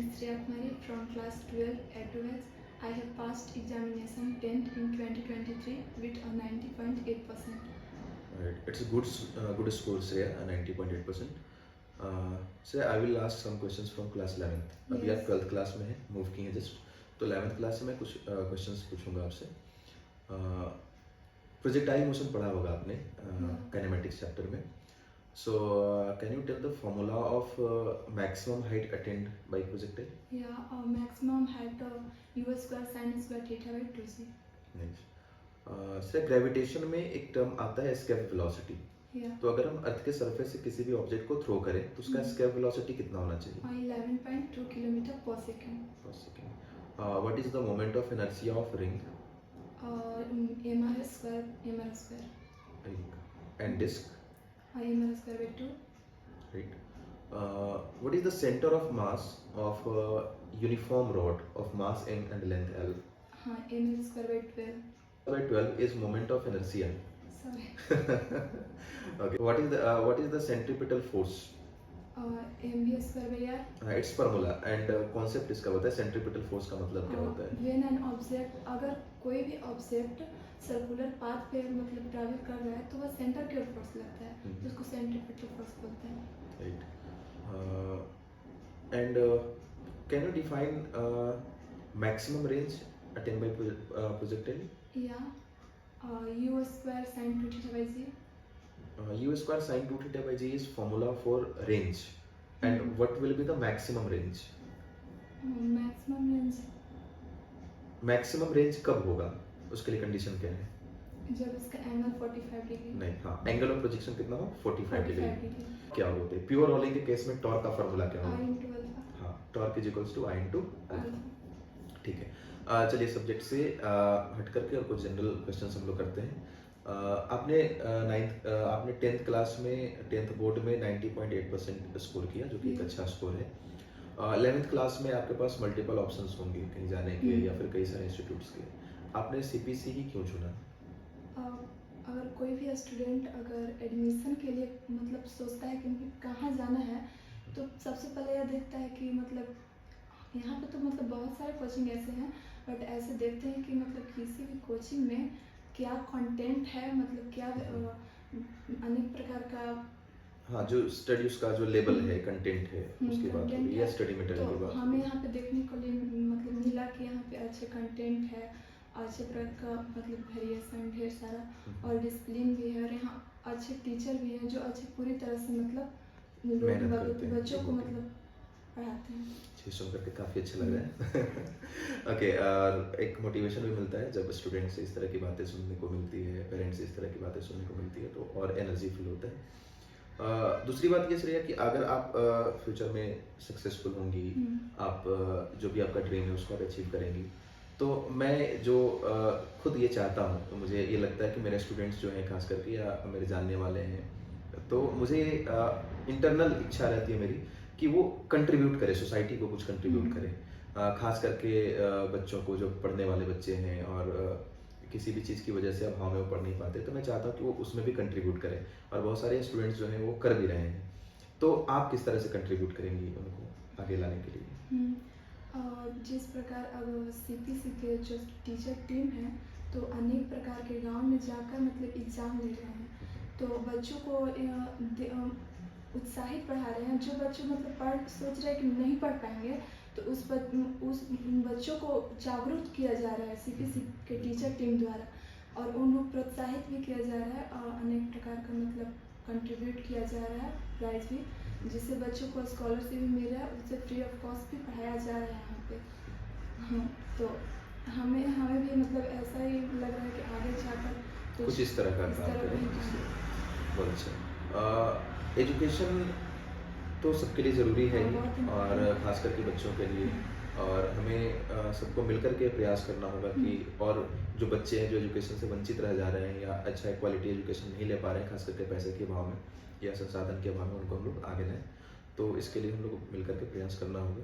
Shreya Kumari from class 12 at UH. I have passed examination 10th in 2023 with a 90.8%. Right. It's a good score, Shreya, 90.8%. Shreya, I will ask some questions from class 11th. अभी आप Yes. 12th class में हैं, move की हैं just, तो 11th class में मैं कुछ क्वेश्चंस पूछूंगा आपसे. प्रोजेक्टाइल मोशन पढ़ा होगा आपने काइनेमेटिक्स चैप्टर में. So, can you tell the formula of maximum height attained by projectile? Yeah, maximum height u square sin square theta by 2c. Nice. Sir gravitation में एक टर्म आता है एस्केप वेलोसिटी. Yeah. तो अगर हम अर्थ के surface से किसी भी ऑब्जेक्ट को थ्रो करें तो उसका एस्केप वेलोसिटी कितना होना चाहिए? 11.2 kilometre per second. Per second. What is the moment of inertia of ring? mr square. And disc? mr square by 2. Right. What is the centre of mass of uniform rod of mass m and length l? ml square by 12. By 12 is moment of inertia. Sorry. Okay. What is the centripetal force? mv square by r. It's formula and concept इसका होता है centripetal force का मतलब क्या होता है? When an object, अगर कोई भी ऑब्जेक्ट सर्कुलर पाथ पे मतलब ट्रैवल कर रहा है तो वह सेंटर की ओर फोर्स लगता है, तो उसको सेंट्रीपिटल फोर्स बोलते हैं. Right. And can you define maximum range attained by projectile? Yeah. u square sin 2 theta by g. U square sin 2 theta by g is formula for range. And what will be the maximum range? Maximum range Maximum range कब होगा? उसके लिए condition क्या है? जब इसका angle 45 degree. नहीं, हाँ, एंगल ऑफ प्रोजेक्शन कितना हो? 45 डिग्री. डिग्री. क्या होते हैं प्योर रोलिंग के केस में टॉर्क का फॉर्मूला क्या r होगा? into alpha. हाँ, torque is equals to I into alpha. ठीक है. चलिए सब्जेक्ट से हट करके और कुछ जनरल क्वेश्चंस हम लोग करते हैं. आपने 10th क्लास में 10th बोर्ड में 90.8% स्कोर किया, जो कि एक अच्छा स्कोर है. 11th क्लास में आपके पास मल्टीपल ऑप्शंस होंगे कहीं जाने के या फिर कई सारे इंस्टीट्यूट्स के. आपने सीपीसी ही क्यों चुना? अगर कोई भी स्टूडेंट अगर एडमिशन के लिए मतलब सोचता है कि कहाँ जाना है, तो सबसे पहले यह देखता है कि मतलब यहाँ पे तो मतलब बहुत सारे कोचिंग ऐसे हैं, बट ऐसे देखते हैं कि मतलब किसी भी कोचिंग में क्या कंटेंट है, मतलब क्या अनेक प्रकार का. हाँ, जो स्टडी उसका जो लेवल है, कंटेंट है, उसकी बात हो रही है, स्टडी मटेरियल की बात. तो हमें यहाँ पे देखने को मतलब मिला कि यहाँ पे अच्छे कंटेंट है, अच्छे प्रकार का मतलब वेरिएशन ढेर सारा, और डिसिप्लिन भी है, और यहाँ अच्छे टीचर भी हैं जो अच्छे पूरी तरह से मतलब बच्चों को मतलब पढ़ाते हैं. चीज़ सुन करके काफ़ी अच्छा लग रहा है. ओके. और एक मोटिवेशन भी मिलता है जब स्टूडेंट से इस तरह की बातें सुनने को मिलती है, पेरेंट्स से इस तरह की बातें सुनने को मिलती है, तो और एनर्जी फील होता है. दूसरी बात ये श्रेया कि अगर आप फ्यूचर में सक्सेसफुल होंगी, आप जो भी आपका ड्रीम है उसको आप अचीव करेंगी, तो मैं जो खुद ये चाहता हूँ, तो मुझे ये लगता है कि मेरे स्टूडेंट्स जो हैं खास करके या मेरे जानने वाले हैं, तो मुझे इंटरनल इच्छा रहती है मेरी कि वो कंट्रीब्यूट करे, सोसाइटी को कुछ कंट्रीब्यूट करे. खास करके बच्चों को, जो पढ़ने वाले बच्चे हैं और किसी भी चीज़ की वजह से अभाव में वो पढ़ नहीं पाते, तो मैं चाहता हूँ कि वो उसमें भी कंट्रीब्यूट करें, और बहुत सारे स्टूडेंट्स जो हैं वो कर भी रहे हैं. तो आप किस तरह से कंट्रीब्यूट करेंगी उनको आगे लाने के लिए? जिस प्रकार अब सीपीसी के जो टीचर टीम है, तो अनेक प्रकार के गांव में जाकर मतलब एग्ज़ाम ले रहे हैं, तो बच्चों को उत्साहित पढ़ा रहे हैं. जो बच्चे मतलब सोच रहे हैं कि नहीं पढ़ पाएंगे, तो उस बच्चों को जागरूक किया जा रहा है सीपीसी के टीचर टीम द्वारा, और उनको प्रोत्साहित भी किया जा रहा है, और अनेक प्रकार का मतलब कंट्रीब्यूट किया जा रहा है, प्राइज भी, जिससे बच्चों को स्कॉलरशिप भी मिल रहा है, उससे फ्री ऑफ कॉस्ट भी पढ़ाया जा रहा है यहाँ पे. हाँ, तो हमें भी मतलब ऐसा ही लग रहा है कि आगे जाकर कुछ इस तरह का काम करें. बहुत अच्छा. एजुकेशन तो सबके लिए ज़रूरी है ही, और ख़ास करके बच्चों के लिए, और हमें सबको मिलकर के प्रयास करना होगा कि और जो बच्चे हैं जो एजुकेशन से वंचित रह जा रहे हैं या अच्छा क्वालिटी एजुकेशन नहीं ले पा रहे हैं, खास करके पैसे के अभाव में या संसाधन के अभाव में, उनको हम लोग आगे लाएं. तो इसके लिए हम लोग मिलकर के प्रयास करना होगा.